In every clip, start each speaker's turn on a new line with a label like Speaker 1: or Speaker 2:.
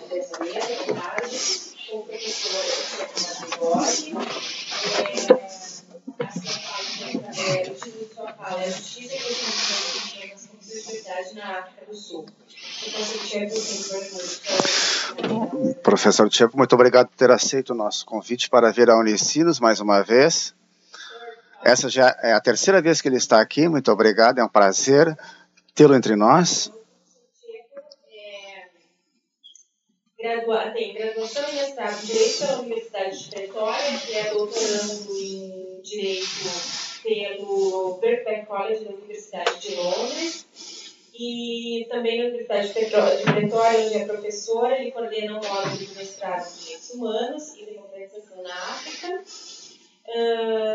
Speaker 1: dessa mesa, à tarde, com o professor o título de sua fala é Justiça e Desenvolvimento das Responsabilidade na África do Sul.
Speaker 2: Professor Tchepo, muito obrigado por ter aceito o nosso convite para vir à Unicinos mais uma vez. Essa já é a terceira vez que ele está aqui. Muito obrigado, é um prazer tê-lo entre nós.
Speaker 1: Tem graduação e mestrado em Direito pela Universidade de Pretória, que é doutorando em Direito pelo Birkbeck College da Universidade de Londres, e também na Universidade de Pretória, onde é professor. Ele coordena um módulo de mestrado em Direitos Humanos e Democratização na África,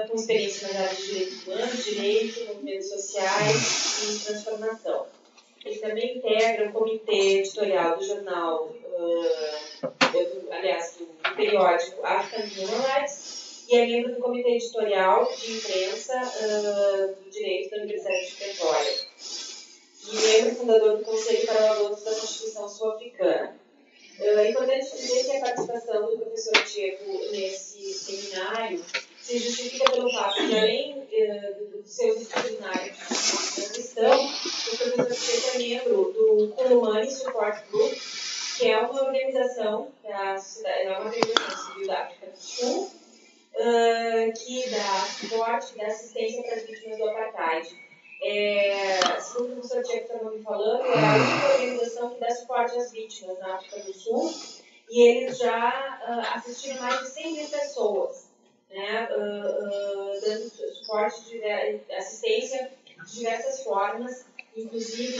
Speaker 1: com experiência nas áreas de Direitos Humanos, Direito, Movimentos Sociais e Transformação. Ele também integra o comitê editorial do jornal, do periódico African Human Rights, e é membro do comitê editorial de imprensa do Direito da Universidade de Pretória. E membro fundador do Conselho para o Adoto da Constituição Sul-Africana. É importante dizer que a participação do professor Tchepo nesse seminário se justifica pelo fato de, além dos seus estudos na área de transição, o professor Tchepo é membro do Kulumani Support Group, que é uma organização civil da África do Sul, que dá suporte e dá assistência para as vítimas do apartheid. Segundo o professor Tchepo estava me falando, é a única organização que dá suporte às vítimas na África do Sul, e eles já assistiram mais de 100 mil pessoas, né, dando suporte, assistência de diversas formas, inclusive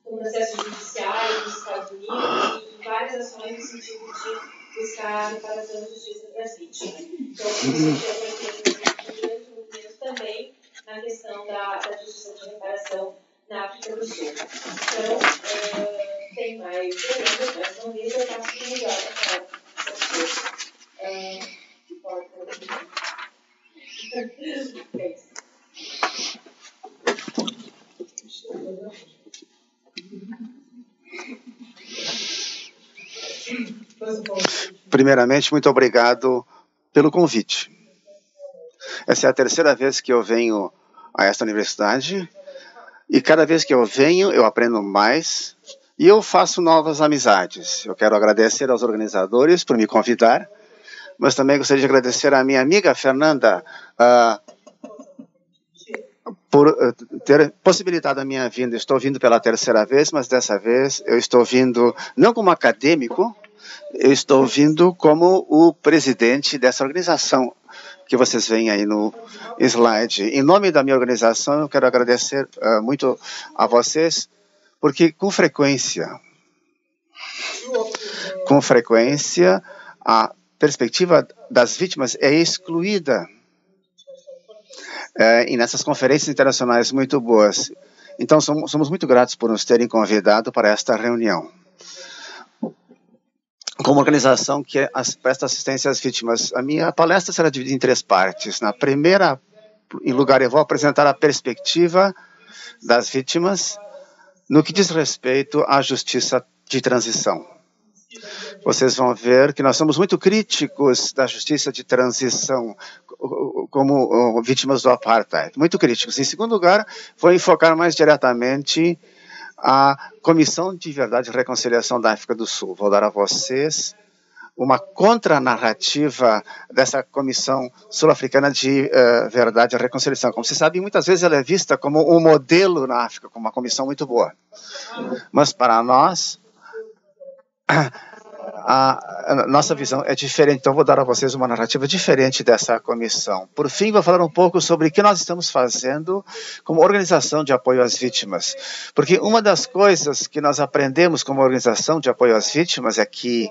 Speaker 1: com processos judiciais nos Estados Unidos e várias ações no sentido de buscar a reparação da justiça para as vítimas. Então, o professor Tchepo tem grandes movimentos também na questão da justiça de reparação na África do Sul. Então, tem mais perguntas, mas não vejo, eu passo o melhor para
Speaker 2: Primeiramente, muito obrigado pelo convite. Essa é a terceira vez que eu venho a esta universidade, e cada vez que eu venho, eu aprendo mais e eu faço novas amizades. Eu quero agradecer aos organizadores por me convidar, mas também gostaria de agradecer à minha amiga Fernanda por ter possibilitado a minha vinda. Estou vindo pela terceira vez, mas dessa vez eu estou vindo não como acadêmico, eu estou vindo como o presidente dessa organização que vocês veem aí no slide. Em nome da minha organização, eu quero agradecer muito a vocês, porque com frequência, a perspectiva das vítimas é excluída e nessas conferências internacionais muito boas. Então, somos muito gratos por nos terem convidado para esta reunião. Como organização que presta assistência às vítimas, a minha palestra será dividida em 3 partes. Na primeira, em lugar, eu vou apresentar a perspectiva das vítimas no que diz respeito à justiça de transição. Vocês vão ver que nós somos muito críticos da justiça de transição como vítimas do apartheid, muito críticos. Em segundo lugar, vou enfocar mais diretamente a Comissão de Verdade e Reconciliação da África do Sul. Vou dar a vocês uma contranarrativa dessa Comissão Sul-Africana de Verdade e Reconciliação. Como vocês sabem, muitas vezes ela é vista como um modelo na África, como uma comissão muito boa. Mas para nós, a nossa visão é diferente, então vou dar a vocês uma narrativa diferente dessa comissão. Por fim, vou falar um pouco sobre o que nós estamos fazendo como organização de apoio às vítimas. Porque uma das coisas que nós aprendemos como organização de apoio às vítimas é que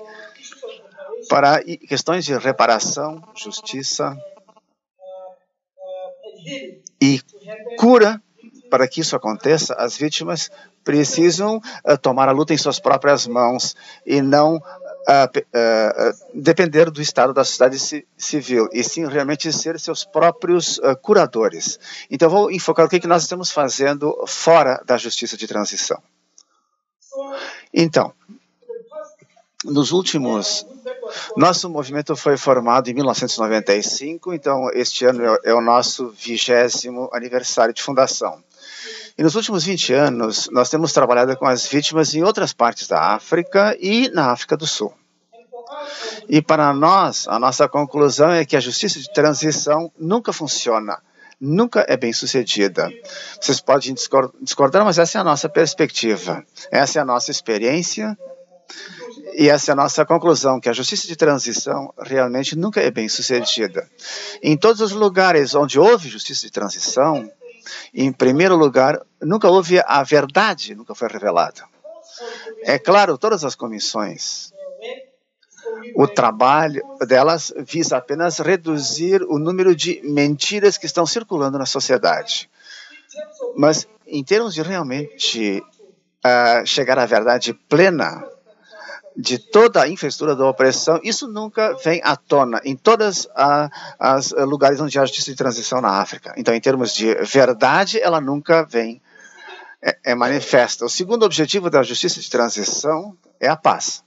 Speaker 2: para questões de reparação, justiça e cura, para que isso aconteça, as vítimas precisam tomar a luta em suas próprias mãos e não depender do estado da sociedade civil, e sim realmente ser seus próprios curadores. Então, vou enfocar o que nós estamos fazendo fora da justiça de transição. Então, nosso movimento foi formado em 1995, então este ano é o nosso 20º aniversário de fundação. E nos últimos 20 anos, nós temos trabalhado com as vítimas em outras partes da África e na África do Sul. E para nós, a nossa conclusão é que a justiça de transição nunca funciona, nunca é bem sucedida. Vocês podem discordar, mas essa é a nossa perspectiva, essa é a nossa experiência e essa é a nossa conclusão, que a justiça de transição realmente nunca é bem sucedida. Em todos os lugares onde houve justiça de transição, em primeiro lugar, nunca houve a verdade, nunca foi revelada. É claro, todas as comissões, o trabalho delas visa apenas reduzir o número de mentiras que estão circulando na sociedade. Mas, em termos de realmente chegar à verdade plena de toda a infraestrutura da opressão, isso nunca vem à tona em todos os lugares onde há justiça de transição na África. Então, em termos de verdade, ela nunca vem manifesta. O segundo objetivo da justiça de transição é a paz.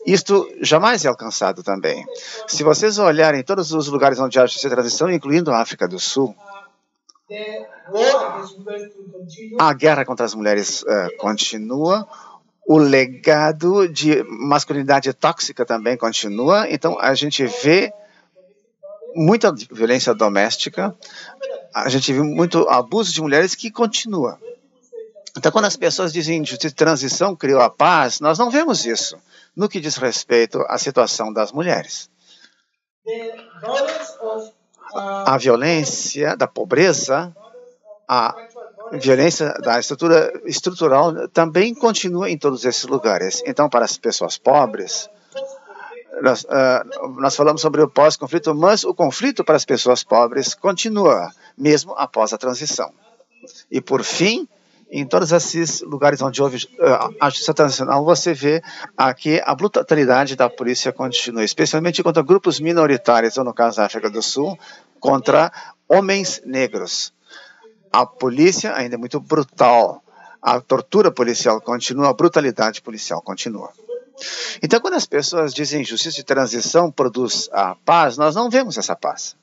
Speaker 2: Isto jamais é alcançado também. Se vocês olharem todos os lugares onde há justiça de transição, incluindo a África do Sul, a guerra contra as mulheres continua, o legado de masculinidade tóxica também continua, então a gente vê muita violência doméstica, a gente vê muito abuso de mulheres que continua. Então, quando as pessoas dizem que justiça de transição criou a paz, nós não vemos isso no que diz respeito à situação das mulheres. A violência da pobreza, a violência da estrutura estrutural também continua em todos esses lugares. Então, para as pessoas pobres, nós falamos sobre o pós-conflito, mas o conflito para as pessoas pobres continua, mesmo após a transição. E, por fim, em todos esses lugares onde houve a justiça transicional, você vê aqui a brutalidade da polícia continua, especialmente contra grupos minoritários, ou no caso da África do Sul, contra homens negros. A polícia ainda é muito brutal, a tortura policial continua, a brutalidade policial continua. Então, quando as pessoas dizem justiça de transição produz a paz, nós não vemos essa paz.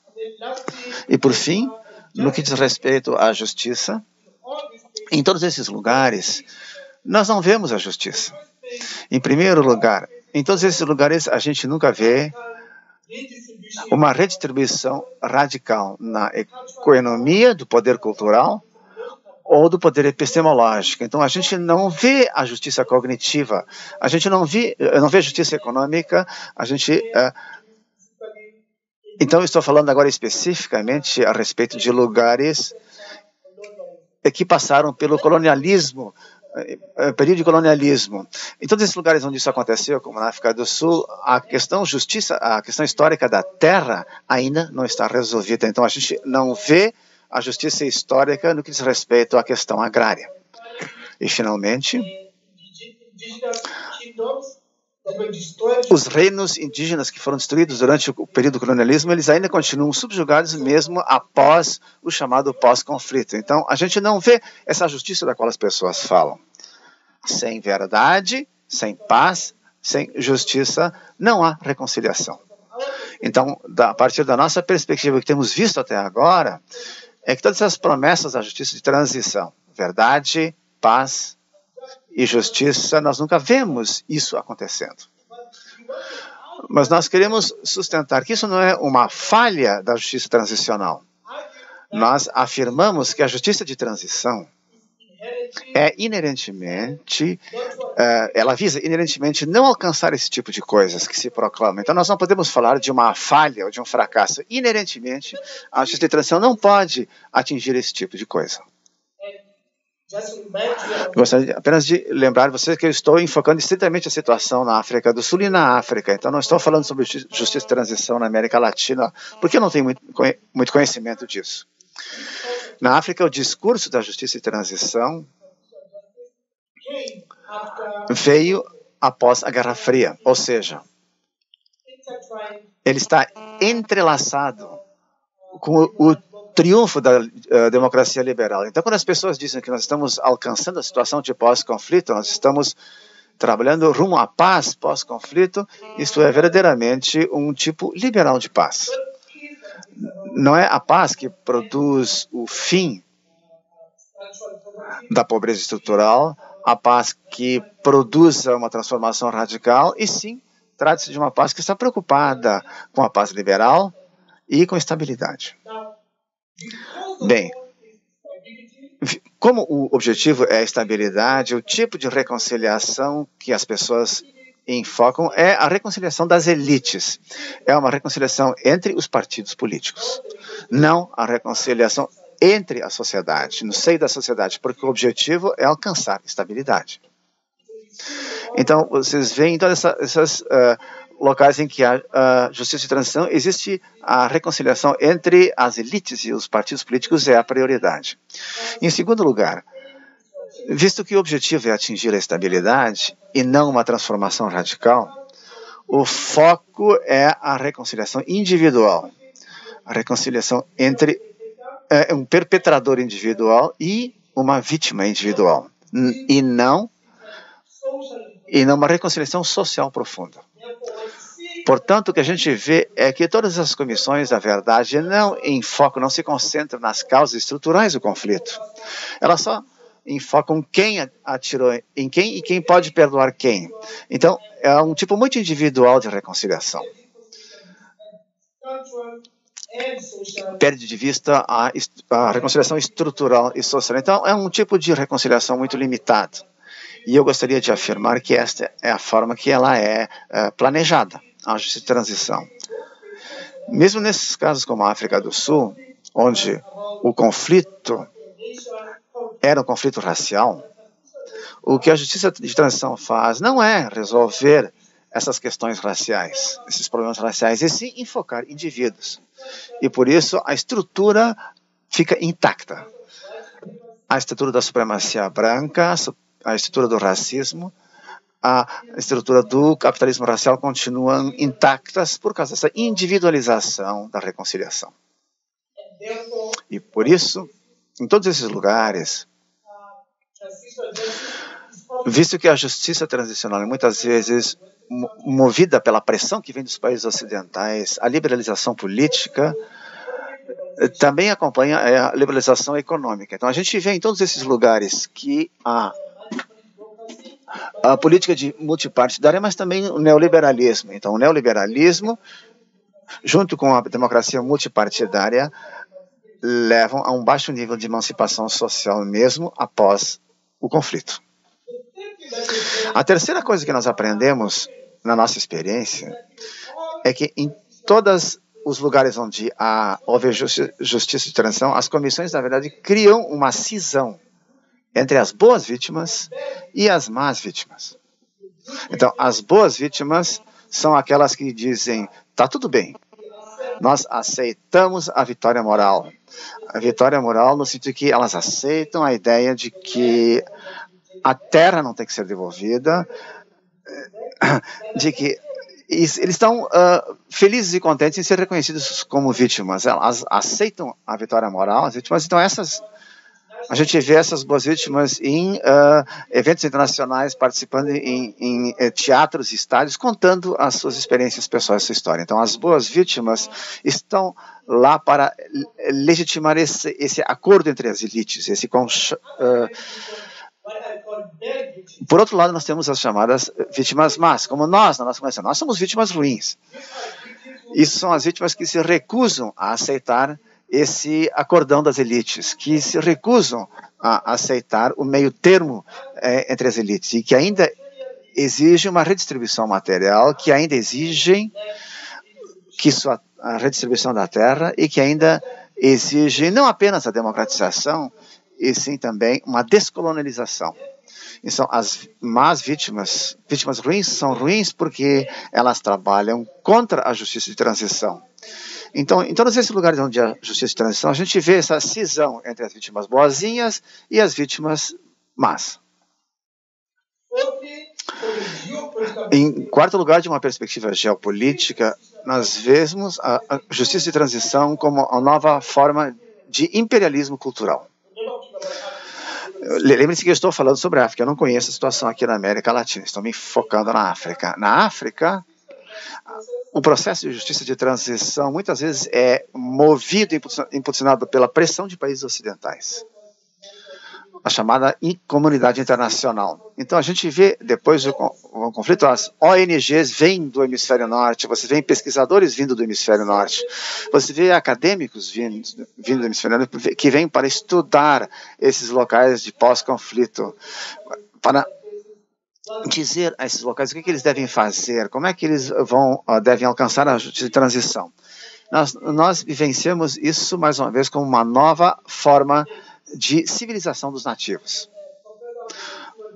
Speaker 2: E, por fim, no que diz respeito à justiça, em todos esses lugares, nós não vemos a justiça. Em primeiro lugar, em todos esses lugares, a gente nunca vê uma redistribuição radical na economia, do poder cultural ou do poder epistemológico. Então, a gente não vê a justiça cognitiva, a gente não vê a justiça econômica, a gente... Então, estou falando agora especificamente a respeito de lugares que passaram pelo colonialismo, período de colonialismo. Em todos esses lugares onde isso aconteceu, como na África do Sul, a questão justiça, a questão histórica da terra ainda não está resolvida. Então, a gente não vê a justiça histórica no que diz respeito à questão agrária. E, finalmente, os reinos indígenas que foram destruídos durante o período do colonialismo, eles ainda continuam subjugados mesmo após o chamado pós-conflito. Então, a gente não vê essa justiça da qual as pessoas falam. Sem verdade, sem paz, sem justiça, não há reconciliação. Então, a partir da nossa perspectiva que temos visto até agora, é que todas essas promessas da justiça de transição, verdade, paz e justiça, nós nunca vemos isso acontecendo. Mas nós queremos sustentar que isso não é uma falha da justiça transicional. Nós afirmamos que a justiça de transição é inerentemente, ela visa inerentemente não alcançar esse tipo de coisas que se proclamam. Então nós não podemos falar de uma falha ou de um fracasso. Inerentemente, a justiça de transição não pode atingir esse tipo de coisa. Gostaria apenas de lembrar vocês que eu estou enfocando estritamente a situação na África do Sul e na África. Então, não estou falando sobre justiça de transição na América Latina, porque eu não tenho muito conhecimento disso. Na África, o discurso da justiça de transição veio após a Guerra Fria, ou seja, ele está entrelaçado com o triunfo da democracia liberal. Então, quando as pessoas dizem que nós estamos alcançando a situação de pós-conflito, nós estamos trabalhando rumo à paz pós-conflito, isso é verdadeiramente um tipo liberal de paz. Não é a paz que produz o fim da pobreza estrutural, a paz que produza uma transformação radical, e sim, trata-se de uma paz que está preocupada com a paz liberal e com estabilidade. Bem, como o objetivo é a estabilidade, o tipo de reconciliação que as pessoas enfocam é a reconciliação das elites. É uma reconciliação entre os partidos políticos, não a reconciliação entre a sociedade, no seio da sociedade, porque o objetivo é alcançar estabilidade. Então, vocês veem em todas essas locais em que há justiça de transição, existe a reconciliação entre as elites e os partidos políticos, é a prioridade. Em segundo lugar, visto que o objetivo é atingir a estabilidade e não uma transformação radical, o foco é a reconciliação individual, a reconciliação entre um perpetrador individual e uma vítima individual, e não uma reconciliação social profunda. Portanto, o que a gente vê é que todas as comissões da verdade não se concentram nas causas estruturais do conflito. Elas só enfocam quem atirou em quem e quem pode perdoar quem. Então, é um tipo muito individual de reconciliação. Perde de vista a reconciliação estrutural e social. Então, é um tipo de reconciliação muito limitado. E eu gostaria de afirmar que esta é a forma que ela é planejada, a justiça de transição. Mesmo nesses casos como a África do Sul, onde o conflito era um conflito racial, o que a justiça de transição faz não é resolver essas questões raciais, esses problemas raciais, e sim enfocar indivíduos. E por isso a estrutura fica intacta. A estrutura da supremacia branca, a estrutura do racismo, a estrutura do capitalismo racial continuam intactas por causa dessa individualização da reconciliação. E por isso, em todos esses lugares, visto que a justiça transicional é muitas vezes movida pela pressão que vem dos países ocidentais, a liberalização política também acompanha a liberalização econômica. Então a gente vê em todos esses lugares que a política de multipartidária, mas também o neoliberalismo. Então o neoliberalismo, junto com a democracia multipartidária, levam a um baixo nível de emancipação social mesmo após o conflito. A terceira coisa que nós aprendemos na nossa experiência é que em todos os lugares onde houve justiça de transição, as comissões, na verdade, criam uma cisão entre as boas vítimas e as más vítimas. Então, as boas vítimas são aquelas que dizem, tá tudo bem, nós aceitamos a vitória moral. A vitória moral no sentido que elas aceitam a ideia de que a terra não tem que ser devolvida, de que eles estão felizes e contentes em ser reconhecidos como vítimas. Elas aceitam a vitória moral, as vítimas. Então, a gente vê essas boas vítimas em eventos internacionais, participando em teatros e estádios, contando as suas experiências pessoais, a sua história. Então, as boas vítimas estão lá para legitimar esse acordo entre as elites, por outro lado, nós temos as chamadas vítimas más, como nós, na nossa conversa. Nós somos vítimas ruins. Isso são as vítimas que se recusam a aceitar esse acordão das elites, que se recusam a aceitar o meio termo entre as elites e que ainda exigem uma redistribuição material, que ainda exigem a redistribuição da terra e que ainda exigem não apenas a democratização, e sim também uma descolonialização. Então, as más vítimas ruins, são ruins porque elas trabalham contra a justiça de transição. Então, em todos esses lugares onde há justiça de transição, a gente vê essa cisão entre as vítimas boazinhas e as vítimas más. Em quarto lugar, de uma perspectiva geopolítica, nós vemos a justiça de transição como a nova forma de imperialismo cultural. Lembre-se que eu estou falando sobre a África, eu não conheço a situação aqui na América Latina, estou me focando na África. Na África, o processo de justiça de transição muitas vezes é movido e impulsionado pela pressão de países ocidentais, a chamada comunidade internacional. Então a gente vê, depois do conflito, as ONGs vêm do hemisfério norte, você vê pesquisadores vindo do hemisfério norte, você vê acadêmicos vindo do hemisfério norte, que vêm para estudar esses locais de pós-conflito, para dizer a esses locais o que eles devem fazer, como é que eles devem alcançar a justiça de transição. Nós vivenciamos isso, mais uma vez, como uma nova forma de civilização dos nativos.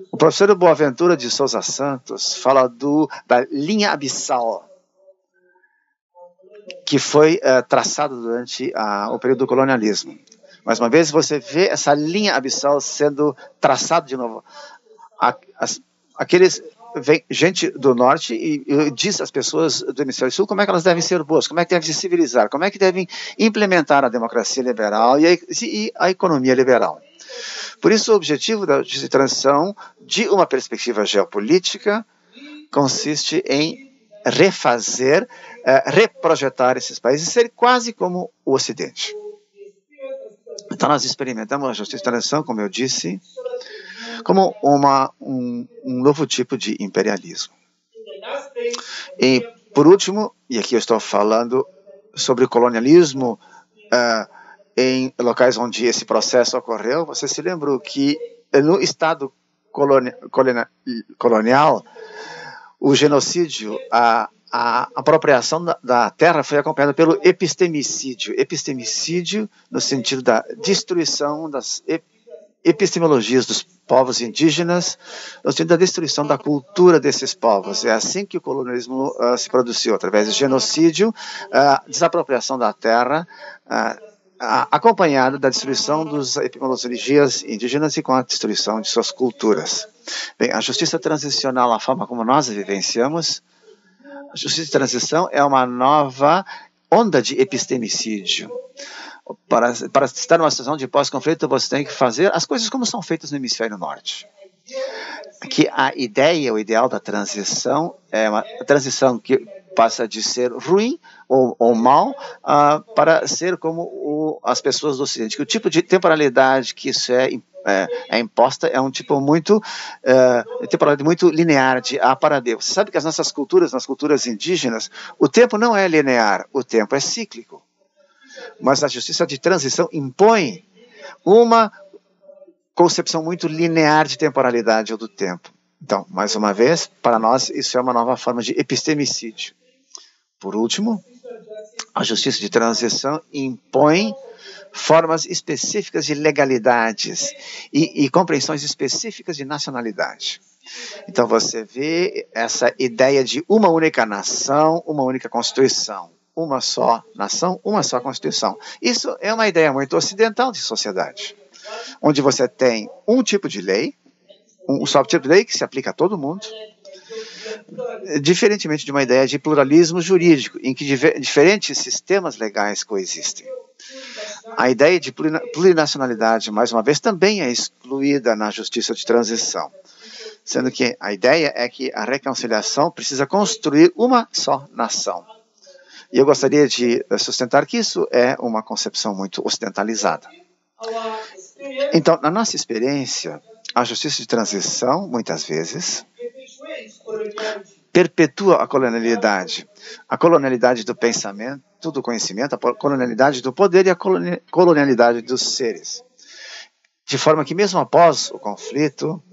Speaker 2: O professor Boaventura de Souza Santos fala da linha abissal que foi traçada durante o período do colonialismo. Mais uma vez, você vê essa linha abissal sendo traçada de novo. Gente do norte e diz às pessoas do hemisfério sul como é que elas devem ser boas, como é que devem se civilizar, como é que devem implementar a democracia liberal e a economia liberal. Por isso, o objetivo da justiça de transição, de uma perspectiva geopolítica, consiste em refazer, reprojetar esses países e ser quase como o Ocidente. Então, nós experimentamos a justiça de transição, como eu disse, como um novo tipo de imperialismo. E, por último, e aqui eu estou falando sobre o colonialismo em locais onde esse processo ocorreu, você se lembra que no Estado colonial, o genocídio, a apropriação da terra foi acompanhada pelo epistemicídio. Epistemicídio no sentido da destruição das epistemologias dos povos indígenas, no sentido da destruição da cultura desses povos. É assim que o colonialismo se produziu, através do genocídio, desapropriação da terra, acompanhada da destruição das epistemologias indígenas e com a destruição de suas culturas. Bem, a justiça transicional, a forma como nós a vivenciamos, a justiça de transição é uma nova onda de epistemicídio. Para estar numa situação de pós-conflito, você tem que fazer as coisas como são feitas no hemisfério norte. Que a ideia, o ideal da transição é uma transição que passa de ser ruim ou mal para ser como as pessoas do Ocidente. Que o tipo de temporalidade que isso é imposta é um tipo muito temporalidade muito linear de A para B. Você sabe que nas culturas indígenas, o tempo não é linear, o tempo é cíclico. Mas a justiça de transição impõe uma concepção muito linear de temporalidade ou do tempo. Então, mais uma vez, para nós, isso é uma nova forma de epistemicídio. Por último, a justiça de transição impõe formas específicas de legalidades e compreensões específicas de nacionalidade. Então, você vê essa ideia de uma única nação, uma única constituição. Uma só nação, uma só constituição. Isso é uma ideia muito ocidental de sociedade, onde você tem um tipo de lei, um só tipo de lei que se aplica a todo mundo, diferentemente de uma ideia de pluralismo jurídico, em que diferentes sistemas legais coexistem. A ideia de plurinacionalidade, mais uma vez, também é excluída na justiça de transição, sendo que a ideia é que a reconciliação precisa construir uma só nação. E eu gostaria de sustentar que isso é uma concepção muito ocidentalizada. Então, na nossa experiência, a justiça de transição, muitas vezes, perpetua a colonialidade do pensamento, do conhecimento, a colonialidade do poder e a colonialidade dos seres. De forma que, mesmo após o conflito,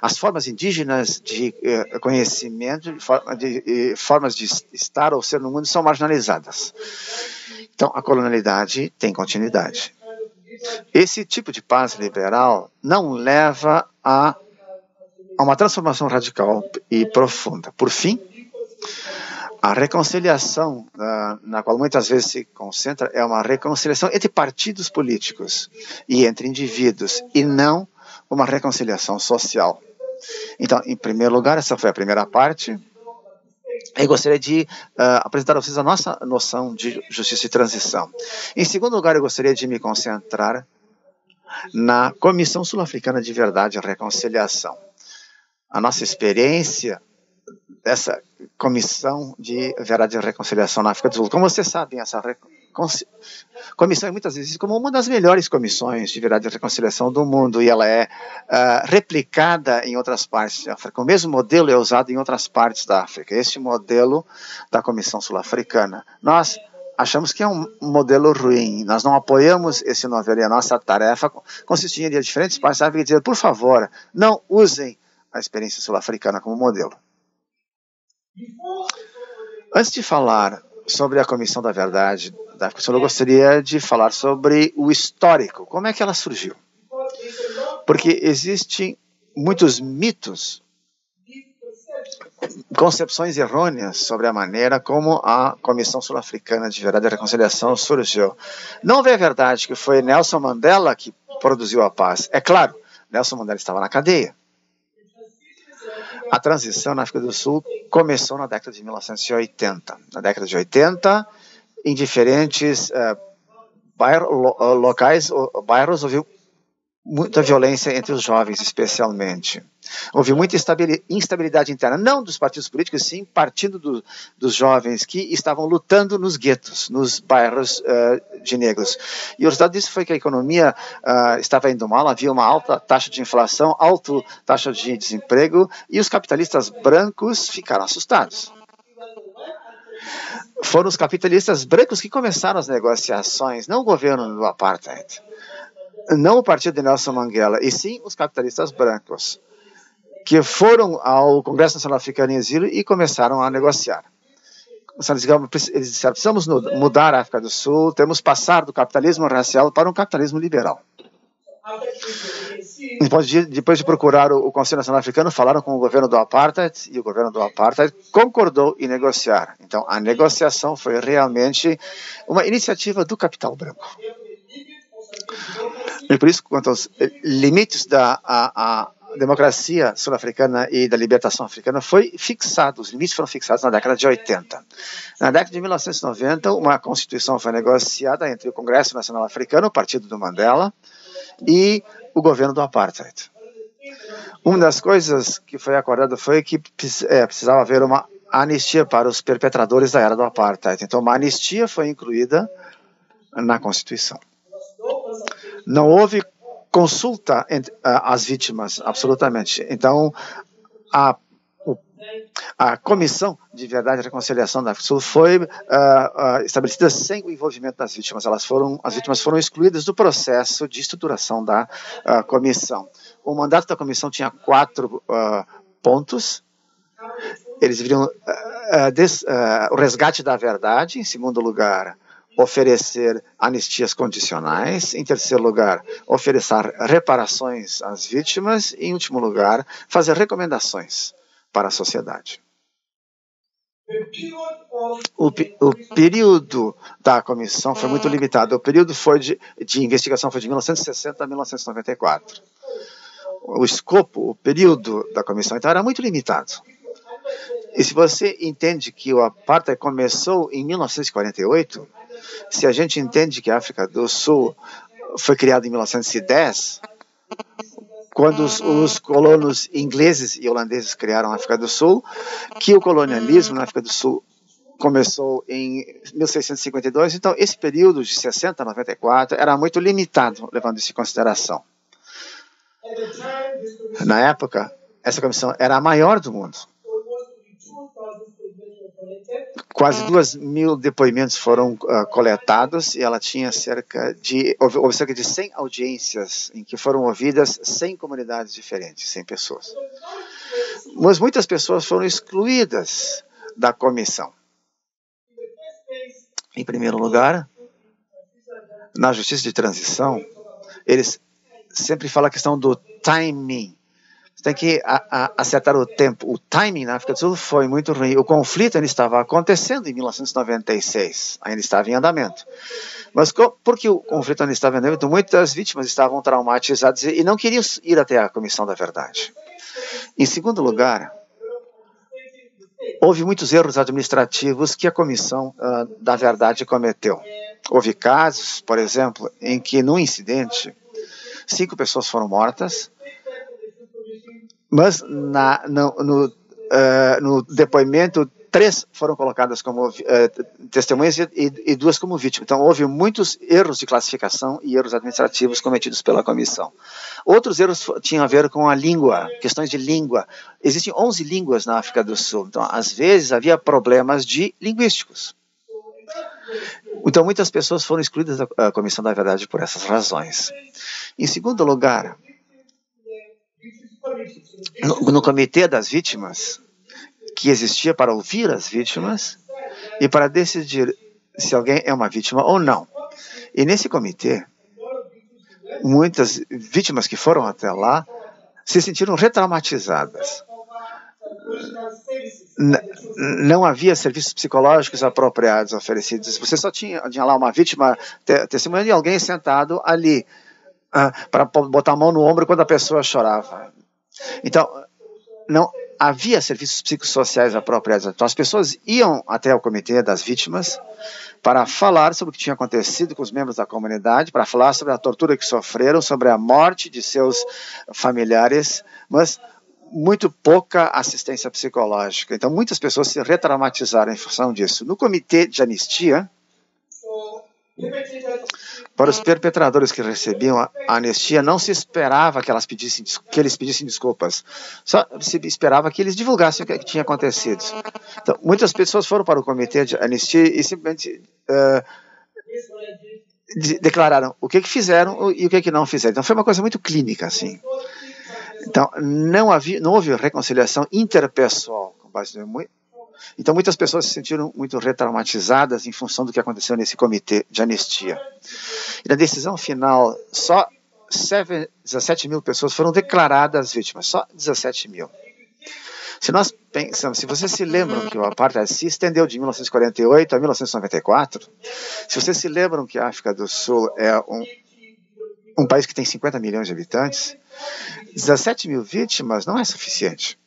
Speaker 2: as formas indígenas de conhecimento, formas de estar ou ser no mundo são marginalizadas. Então, a colonialidade tem continuidade. Esse tipo de paz liberal não leva a uma transformação radical e profunda. Por fim, a reconciliação na qual muitas vezes se concentra é uma reconciliação entre partidos políticos e entre indivíduos, e não uma reconciliação social. Então, em primeiro lugar, essa foi a primeira parte. Eu gostaria de apresentar a vocês a nossa noção de justiça de transição. Em segundo lugar, eu gostaria de me concentrar na Comissão Sul-Africana de Verdade e Reconciliação. A nossa experiência dessa Comissão de Verdade e Reconciliação na África do Sul. Como vocês sabem, essa comissão é muitas vezes como uma das melhores comissões de verdade e reconciliação do mundo, e ela é replicada em outras partes da África. O mesmo modelo é usado em outras partes da África. Este modelo da Comissão Sul-Africana, nós achamos que é um modelo ruim. Nós não apoiamos esse modelo, e a nossa tarefa consistia em diferentes partes da África dizer, por favor, não usem a experiência sul-africana como modelo. Antes de falar sobre a Comissão da Verdade da África do Sul, eu gostaria de falar sobre o histórico, como é que ela surgiu. Porque existem muitos mitos, concepções errôneas sobre a maneira como a Comissão Sul-Africana de Verdade e Reconciliação surgiu. Não é verdade que foi Nelson Mandela que produziu a paz. É claro, Nelson Mandela estava na cadeia. A transição na África do Sul começou na década de 1980. Na década de 80, em diferentes bairros, houve muita violência entre os jovens, especialmente. Houve muita instabilidade interna, não dos partidos políticos, sim partindo dos jovens que estavam lutando nos guetos, nos bairros de negros. E o resultado disso foi que a economia estava indo mal, havia uma alta taxa de inflação, alta taxa de desemprego, e os capitalistas brancos ficaram assustados. Foram os capitalistas brancos que começaram as negociações, não o governo do apartheid. Não o partido de Nelson Mandela, e sim os capitalistas brancos, que foram ao Congresso Nacional Africano em exílio e começaram a negociar. Eles disseram, precisamos mudar a África do Sul, temos que passar do capitalismo racial para um capitalismo liberal. Depois de procurar o Conselho Nacional Africano, falaram com o governo do apartheid, e o governo do apartheid concordou em negociar. Então, a negociação foi realmente uma iniciativa do capital branco. E por isso, quanto aos limites da democracia sul-africana e da libertação africana, os limites foram fixados na década de 80. Na década de 1990, uma constituição foi negociada entre o Congresso Nacional Africano, o partido do Mandela, e o governo do apartheid. Uma das coisas que foi acordada foi que precisava haver uma anistia para os perpetradores da era do apartheid. Então, uma anistia foi incluída na Constituição. Não houve consulta entre as vítimas, absolutamente. Então, a Comissão de Verdade e Reconciliação da África do Sul foi estabelecida sem o envolvimento das vítimas. As vítimas foram excluídas do processo de estruturação da comissão. O mandato da comissão tinha 4 pontos. Eles deveriam o resgate da verdade, em segundo lugar, oferecer anistias condicionais, em terceiro lugar, oferecer reparações às vítimas e, em último lugar, fazer recomendações para a sociedade. O período da comissão foi muito limitado. O período de investigação foi de 1960 a 1994. O escopo, o período da comissão, então, era muito limitado. E se você entende que o apartheid começou em 1948, se a gente entende que a África do Sul foi criada em 1910, quando os colonos ingleses e holandeses criaram a África do Sul, que o colonialismo na África do Sul começou em 1652, então esse período de 60 a 94 era muito limitado, levando isso em consideração. Na época, essa comissão era a maior do mundo. Quase 2.000 depoimentos foram coletados e ela tinha cerca de 100 audiências em que foram ouvidas 100 comunidades diferentes, 100 pessoas. Mas muitas pessoas foram excluídas da comissão. Em primeiro lugar, na justiça de transição, eles sempre falam a questão do timing. Você tem que acertar o tempo. O timing na África do Sul foi muito ruim. O conflito ainda estava acontecendo em 1996, ainda estava em andamento. Mas porque o conflito ainda estava em andamento, muitas vítimas estavam traumatizadas e não queriam ir até a Comissão da Verdade. Em segundo lugar, houve muitos erros administrativos que a Comissão da Verdade cometeu. Houve casos, por exemplo, em que num incidente 5 pessoas foram mortas, mas no depoimento 3 foram colocadas como testemunhas e 2 como vítimas. Então, houve muitos erros de classificação e erros administrativos cometidos pela comissão. Outros erros tinham a ver com a língua, questões de língua. Existem 11 línguas na África do Sul. Então, às vezes, havia problemas linguísticos. Então, muitas pessoas foram excluídas da Comissão da Verdade por essas razões. Em segundo lugar, no Comitê das Vítimas, que existia para ouvir as vítimas e para decidir se alguém é uma vítima ou não. E nesse comitê, muitas vítimas que foram até lá se sentiram retraumatizadas. Não havia serviços psicológicos apropriados oferecidos. Você só tinha lá uma vítima testemunhando e alguém sentado ali para botar a mão no ombro quando a pessoa chorava. Então, não havia serviços psicossociais apropriados. Então, as pessoas iam até o comitê das vítimas para falar sobre o que tinha acontecido com os membros da comunidade, para falar sobre a tortura que sofreram, sobre a morte de seus familiares, mas muito pouca assistência psicológica. Então, muitas pessoas se retraumatizaram em função disso. No comitê de anistia, para os perpetradores que recebiam a anistia, não se esperava que eles pedissem desculpas. Só se esperava que eles divulgassem o que tinha acontecido. Então, muitas pessoas foram para o comitê de anistia e simplesmente declararam o que fizeram e o que não fizeram. Então, foi uma coisa muito clínica, assim. Então, não houve reconciliação interpessoal com base no Então, muitas pessoas se sentiram muito retraumatizadas em função do que aconteceu nesse comitê de anistia. E na decisão final, só 17 mil pessoas foram declaradas vítimas, só 17 mil. Se nós pensamos, se vocês se lembram que o apartheid se estendeu de 1948 a 1994, se vocês se lembram que a África do Sul é um país que tem 50 milhões de habitantes, 17 mil vítimas não é suficiente.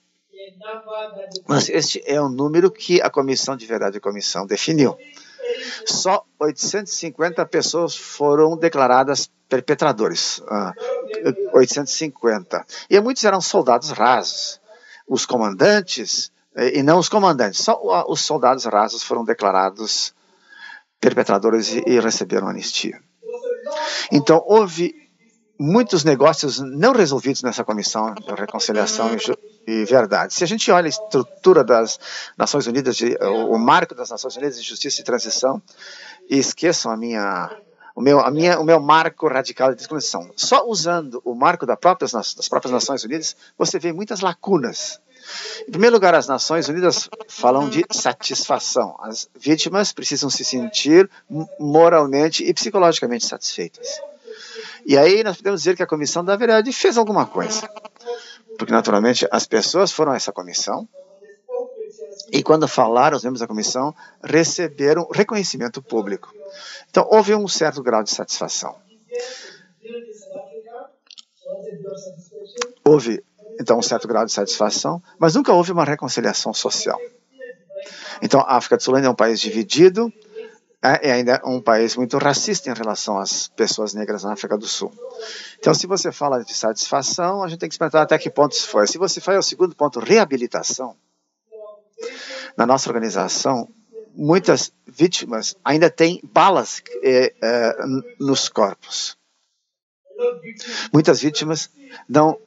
Speaker 2: Mas este é o número que a Comissão de Verdade e Comissão definiu. Só 850 pessoas foram declaradas perpetradores. 850. E muitos eram soldados rasos. Os comandantes, e não os comandantes, só os soldados rasos foram declarados perpetradores e receberam anistia. Então, houve muitos negócios não resolvidos nessa Comissão de Reconciliação e Verdade. Se a gente olha a estrutura das Nações Unidas, o marco das Nações Unidas de Justiça e Transição, e esqueçam o meu marco radical de desconexão. Só usando o marco das próprias Nações Unidas, você vê muitas lacunas. Em primeiro lugar, as Nações Unidas falam de satisfação. As vítimas precisam se sentir moralmente e psicologicamente satisfeitas. E aí nós podemos dizer que a Comissão da Verdade fez alguma coisa. Porque, naturalmente, as pessoas foram a essa comissão e, quando falaram, os membros da comissão receberam reconhecimento público. Então, houve um certo grau de satisfação. Houve, então, um certo grau de satisfação, mas nunca houve uma reconciliação social. Então, a África do Sul ainda é um país dividido, é ainda um país muito racista em relação às pessoas negras na África do Sul. Então, se você fala de satisfação, a gente tem que experimentar até que ponto isso foi. Se você faz o segundo ponto, reabilitação, na nossa organização, muitas vítimas ainda têm balas nos corpos. Muitas vítimas não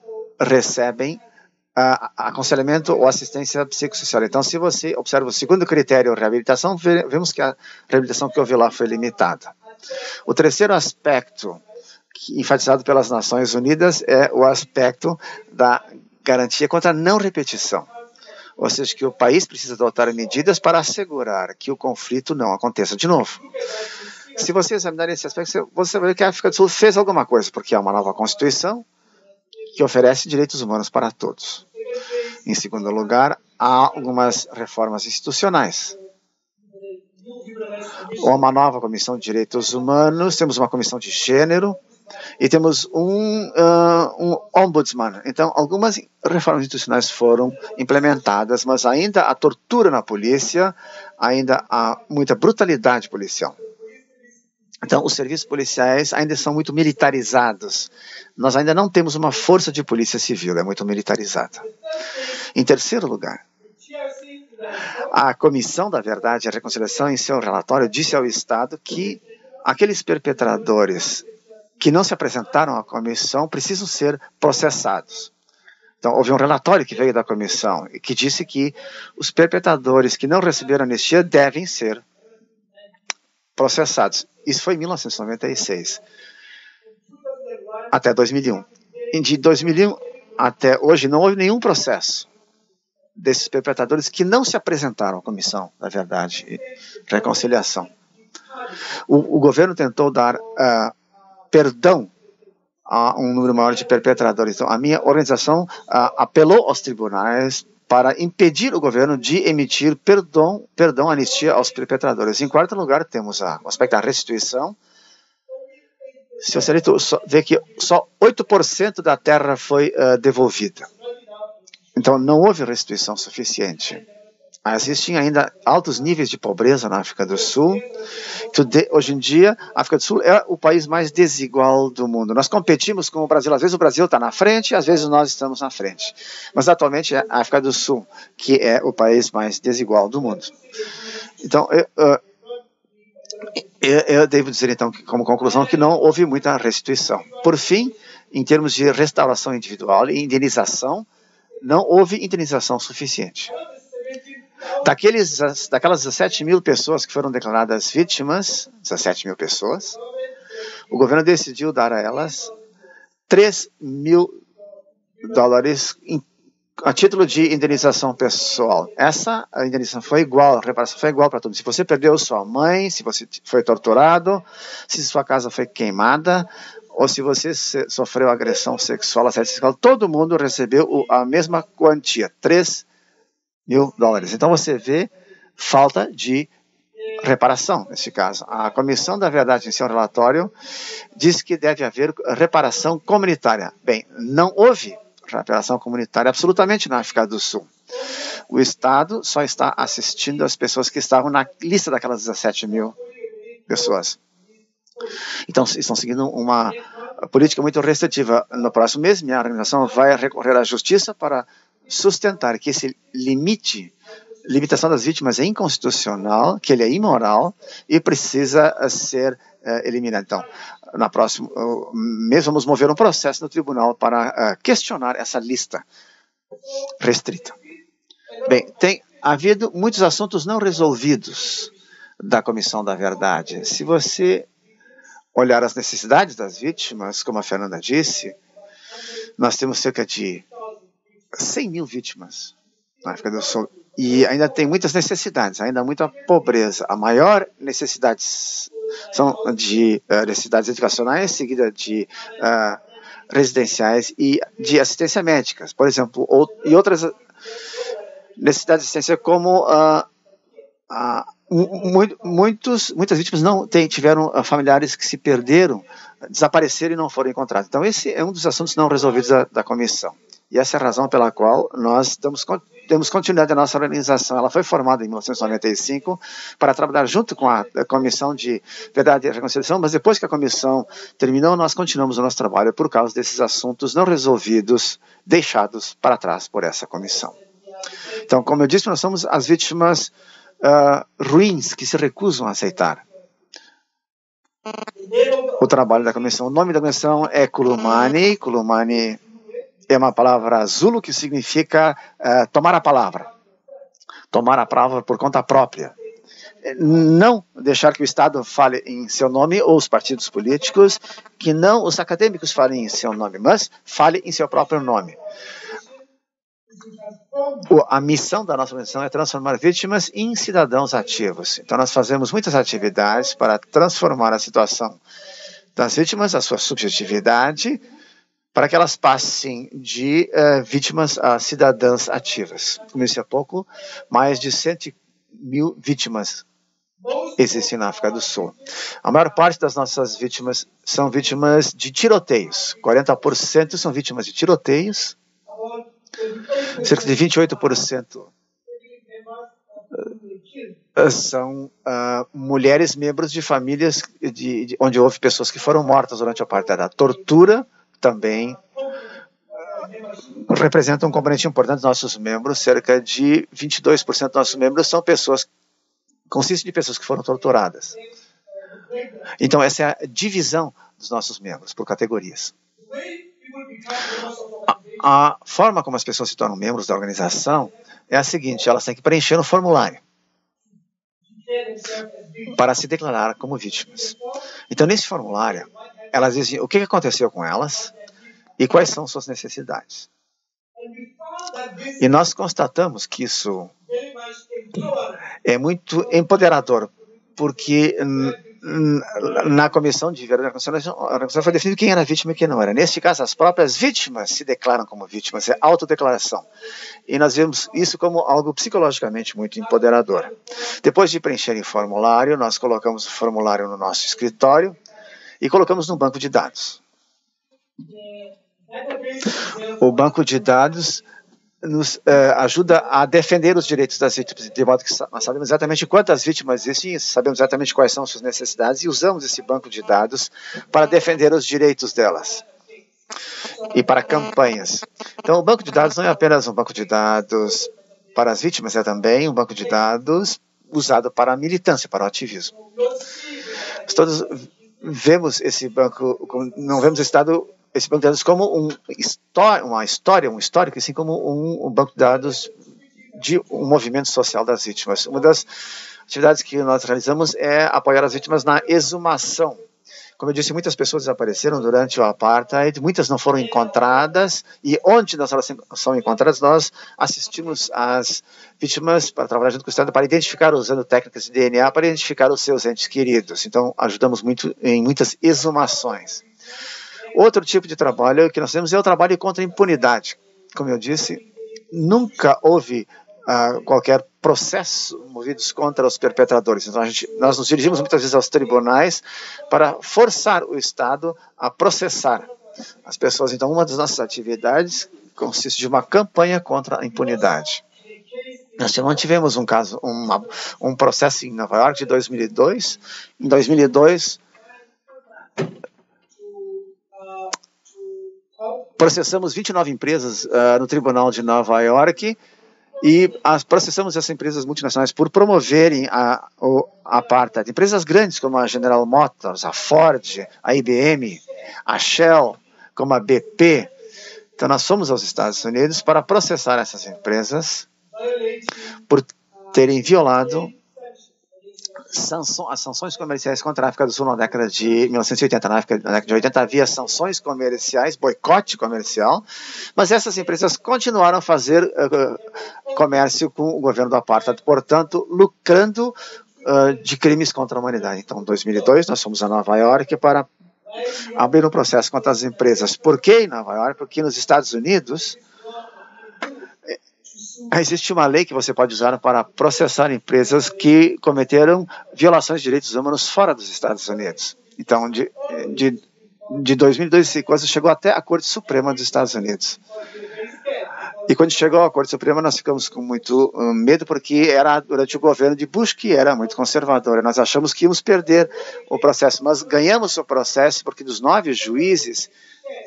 Speaker 2: recebem aconselhamento ou assistência psicossocial. Então, se você observa o segundo critério, reabilitação, vemos que a reabilitação que houve lá foi limitada. O terceiro aspecto, enfatizado pelas Nações Unidas, é o aspecto da garantia contra a não repetição. Ou seja, que o país precisa adotar medidas para assegurar que o conflito não aconteça de novo. Se você examinar esse aspecto, você vai ver que a África do Sul fez alguma coisa, porque há uma nova Constituição que oferece direitos humanos para todos. Em segundo lugar, há algumas reformas institucionais. Há uma nova Comissão de Direitos Humanos, temos uma Comissão de Gênero, E temos um ombudsman. Então, algumas reformas institucionais foram implementadas, mas ainda há tortura na polícia, ainda há muita brutalidade policial. Então, os serviços policiais ainda são muito militarizados. Nós ainda não temos uma força de polícia civil, é muito militarizada. Em terceiro lugar, a Comissão da Verdade e Reconciliação, em seu relatório, disse ao Estado que aqueles perpetradores que não se apresentaram à comissão precisam ser processados. Então, houve um relatório que veio da comissão e que disse que os perpetradores que não receberam anistia devem ser processados. Isso foi em 1996, até 2001. E de 2001 até hoje não houve nenhum processo desses perpetradores que não se apresentaram à Comissão da Verdade e Reconciliação. O governo tentou dar perdão a um número maior de perpetradores. Então, a minha organização apelou aos tribunais para impedir o governo de emitir perdão, anistia aos perpetradores. Em quarto lugar, temos o aspecto da restituição. Se você vê que só 8% da terra foi devolvida. Então, não houve restituição suficiente. Existem ainda altos níveis de pobreza na África do Sul. Hoje em dia, a África do Sul é o país mais desigual do mundo. Nós competimos com o Brasil. Às vezes o Brasil está na frente, às vezes nós estamos na frente. Mas atualmente é a África do Sul que é o país mais desigual do mundo. Então, eu devo dizer, então, como conclusão, que não houve muita restituição. Por fim, em termos de restauração individual e indenização, não houve indenização suficiente. Daquelas 17 mil pessoas que foram declaradas vítimas, 17 mil pessoas, o governo decidiu dar a elas $3 mil a título de indenização pessoal. Essa indenização foi igual, a reparação foi igual para todos. Se você perdeu sua mãe, se você foi torturado, se sua casa foi queimada, ou se você sofreu agressão sexual, assédio sexual, todo mundo recebeu a mesma quantia, $3 mil. Então você vê falta de reparação nesse caso. A Comissão da Verdade, em seu relatório, diz que deve haver reparação comunitária. Bem, não houve reparação comunitária absolutamente na África do Sul. O Estado só está assistindo as pessoas que estavam na lista daquelas 17 mil pessoas. Então, estão seguindo uma política muito restritiva. No próximo mês, minha organização vai recorrer à justiça para sustentar que esse limitação das vítimas é inconstitucional, que ele é imoral e precisa ser eliminado. Então, na próxima mês vamos mover um processo no tribunal para questionar essa lista restrita. Bem, tem havido muitos assuntos não resolvidos da Comissão da Verdade. Se você olhar as necessidades das vítimas, como a Fernanda disse, nós temos cerca de 100 mil vítimas na África do Sul e ainda tem muitas necessidades, ainda muita pobreza. A maior necessidade são de necessidades educacionais, seguida de residenciais e de assistência médica, por exemplo, e outras necessidades de assistência como muitas vítimas não tiveram familiares que se perderam, desapareceram e não foram encontrados. Então esse é um dos assuntos não resolvidos da comissão. E essa é a razão pela qual nós temos continuidade da nossa organização. Ela foi formada em 1995 para trabalhar junto com a Comissão de Verdade e Reconciliação, mas depois que a comissão terminou, nós continuamos o nosso trabalho por causa desses assuntos não resolvidos, deixados para trás por essa comissão. Então, como eu disse, nós somos as vítimas ruins que se recusam a aceitar o trabalho da comissão. O nome da comissão é Kulumani. Kulumani é uma palavra Zulu que significa tomar a palavra por conta própria. Não deixar que o Estado fale em seu nome ou os partidos políticos, que não os acadêmicos falem em seu nome, mas fale em seu próprio nome. A missão da nossa organização é transformar vítimas em cidadãos ativos. Então nós fazemos muitas atividades para transformar a situação das vítimas, a sua subjetividade, para que elas passem de vítimas a cidadãs ativas. Como disse há pouco, mais de 100 mil vítimas existem na África do Sul. A maior parte das nossas vítimas são vítimas de tiroteios. 40% são vítimas de tiroteios. Cerca de 28% são mulheres membros de famílias onde houve pessoas que foram mortas durante a apartheid. A tortura também representa um componente importante dos nossos membros. Cerca de 22% dos nossos membros são pessoas, consiste de pessoas que foram torturadas. Então essa é a divisão dos nossos membros por categorias. A forma como as pessoas se tornam membros da organização é a seguinte: elas têm que preencher um formulário para se declarar como vítimas. Então, nesse formulário, elas dizem o que aconteceu com elas e quais são suas necessidades. E nós constatamos que isso é muito empoderador, porque na comissão de verificação foi definido quem era vítima e quem não era. Neste caso, as próprias vítimas se declaram como vítimas, é autodeclaração. E nós vemos isso como algo psicologicamente muito empoderador. Depois de preencherem o formulário, nós colocamos o formulário no nosso escritório e colocamos no banco de dados. O banco de dados nos ajuda a defender os direitos das vítimas, de modo que nós sabemos exatamente quantas vítimas existem, sabemos exatamente quais são suas necessidades e usamos esse banco de dados para defender os direitos delas e para campanhas. Então, o banco de dados não é apenas um banco de dados para as vítimas, é também um banco de dados usado para a militância, para o ativismo. Nós todos vemos esse banco, não vemos esse banco de dados como um histórico, assim como um banco de dados de um movimento social das vítimas. Uma das atividades que nós realizamos é apoiar as vítimas na exumação. Como eu disse, muitas pessoas desapareceram durante o apartheid, muitas não foram encontradas, e onde elas são encontradas, nós assistimos as vítimas para trabalhar junto com o Estado para identificar, usando técnicas de DNA, para identificar os seus entes queridos. Então, ajudamos muito em muitas exumações. Outro tipo de trabalho que nós temos é o trabalho contra a impunidade. Como eu disse, nunca houve qualquer processo movidos contra os perpetradores. Então, nós nos dirigimos muitas vezes aos tribunais para forçar o Estado a processar as pessoas. Então, uma das nossas atividades consiste de uma campanha contra a impunidade. Nós tivemos um caso, um processo em Nova York de 2002. Em 2002, processamos 29 empresas no Tribunal de Nova York e processamos essas empresas multinacionais por promoverem a apartheid. Empresas grandes como a General Motors, a Ford, a IBM, a Shell, como a BP. Então nós fomos aos Estados Unidos para processar essas empresas por terem violado as sanções comerciais contra a África do Sul na década de 1980. Na década de 80 havia sanções comerciais, boicote comercial, mas essas empresas continuaram a fazer comércio com o governo do apartheid, portanto, lucrando de crimes contra a humanidade. Então, em 2002, nós fomos a Nova York para abrir um processo contra as empresas. Por que em Nova York? Porque nos Estados Unidos existe uma lei que você pode usar para processar empresas que cometeram violações de direitos humanos fora dos Estados Unidos. Então, de 2002, esse coisa chegou até a Corte Suprema dos Estados Unidos. E quando chegou à Corte Suprema, nós ficamos com muito medo, porque era durante o governo de Bush, que era muito conservador. Nós achamos que íamos perder o processo, mas ganhamos o processo, porque dos 9 juízes,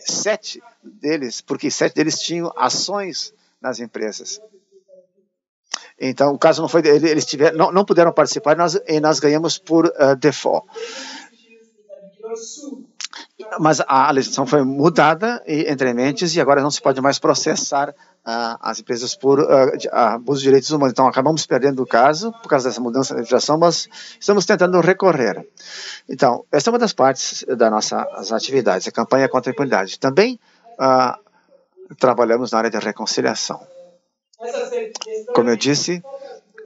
Speaker 2: 7 deles tinham ações nas empresas. Então, o caso não foi eles não puderam participar e nós ganhamos por default. Mas a legislação foi mudada entre mentes e agora não se pode mais processar as empresas por abuso de direitos humanos. Então, acabamos perdendo o caso por causa dessa mudança na legislação, mas estamos tentando recorrer. Então, essa é uma das partes das nossas atividades, a campanha contra a impunidade. Também trabalhamos na área de reconciliação. Como eu disse,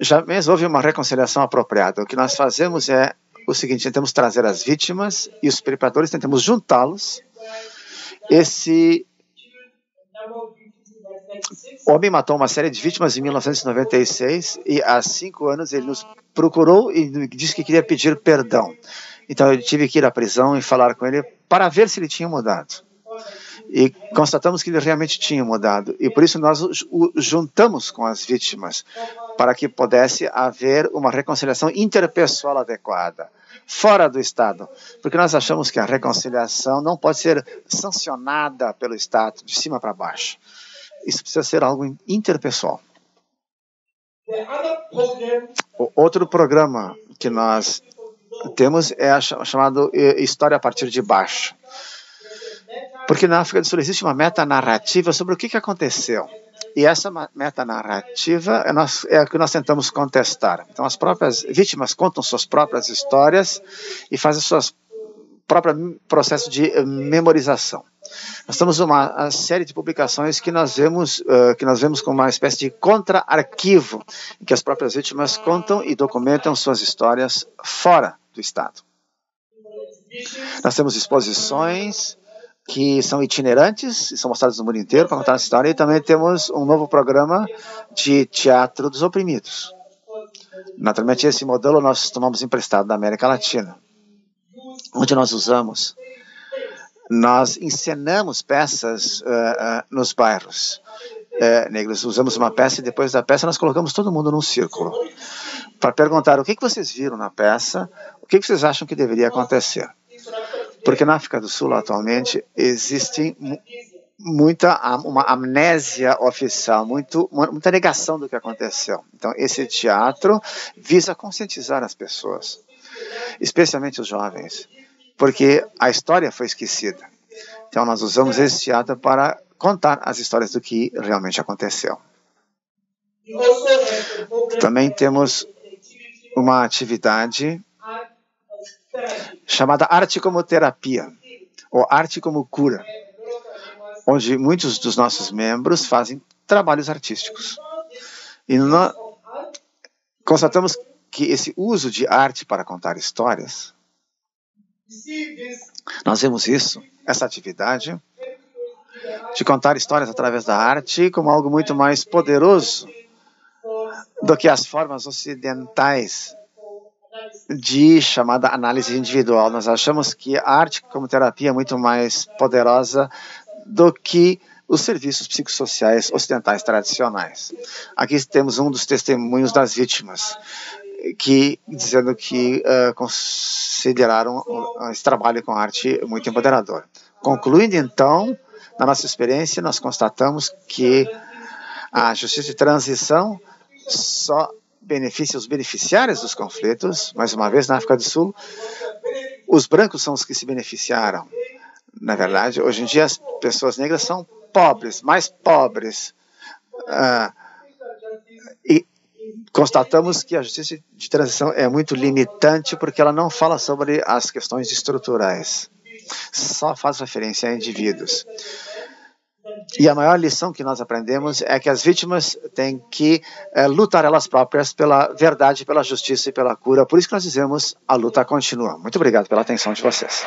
Speaker 2: jamais houve uma reconciliação apropriada. O que nós fazemos é o seguinte: tentamos trazer as vítimas e os perpetradores, tentamos juntá-los. O homem matou uma série de vítimas em 1996 e há 5 anos ele nos procurou e disse que queria pedir perdão. Então eu tive que ir à prisão e falar com ele para ver se ele tinha mudado. E constatamos que ele realmente tinha mudado. E por isso nós o juntamos com as vítimas para que pudesse haver uma reconciliação interpessoal adequada, fora do Estado. Porque nós achamos que a reconciliação não pode ser sancionada pelo Estado, de cima para baixo. Isso precisa ser algo interpessoal. O outro programa que nós temos é chamado História a partir de baixo. Porque na África do Sul existe uma metanarrativa sobre o que aconteceu. E essa metanarrativa é o que nós tentamos contestar. Então as próprias vítimas contam suas próprias histórias e fazem suas próprios processos de memorização. Nós temos uma série de publicações que nós vemos como uma espécie de contra-arquivo, em que as próprias vítimas contam e documentam suas histórias fora do Estado. Nós temos exposições que são itinerantes, e são mostradas no mundo inteiro para contar essa história, e também temos um novo programa de teatro dos oprimidos. Naturalmente, esse modelo nós tomamos emprestado da América Latina, onde nós encenamos peças nos bairros negros. Usamos uma peça e depois da peça nós colocamos todo mundo num círculo para perguntar o que vocês viram na peça, o que vocês acham que deveria acontecer. Porque na África do Sul, atualmente, existe uma amnésia oficial, muita negação do que aconteceu. Então, esse teatro visa conscientizar as pessoas, especialmente os jovens, porque a história foi esquecida. Então, nós usamos esse teatro para contar as histórias do que realmente aconteceu. Também temos uma atividade chamada arte como terapia, ou arte como cura, onde muitos dos nossos membros fazem trabalhos artísticos. E nós constatamos que esse uso de arte para contar histórias, nós vemos essa atividade de contar histórias através da arte como algo muito mais poderoso do que as formas ocidentais de chamada análise individual. Nós achamos que a arte como terapia é muito mais poderosa do que os serviços psicossociais ocidentais tradicionais. Aqui temos um dos testemunhos das vítimas, dizendo que consideraram esse trabalho com arte muito empoderador. Concluindo, então, na nossa experiência, nós constatamos que a justiça de transição só beneficia os beneficiários dos conflitos. Mais uma vez, na África do Sul, os brancos são os que se beneficiaram. Na verdade, hoje em dia, as pessoas negras são pobres, mais pobres. E constatamos que a justiça de transição é muito limitante porque ela não fala sobre as questões estruturais. Só faz referência a indivíduos. E a maior lição que nós aprendemos é que as vítimas têm que lutar elas próprias pela verdade, pela justiça e pela cura. Por isso que nós dizemos, a luta continua. Muito obrigado pela atenção de vocês.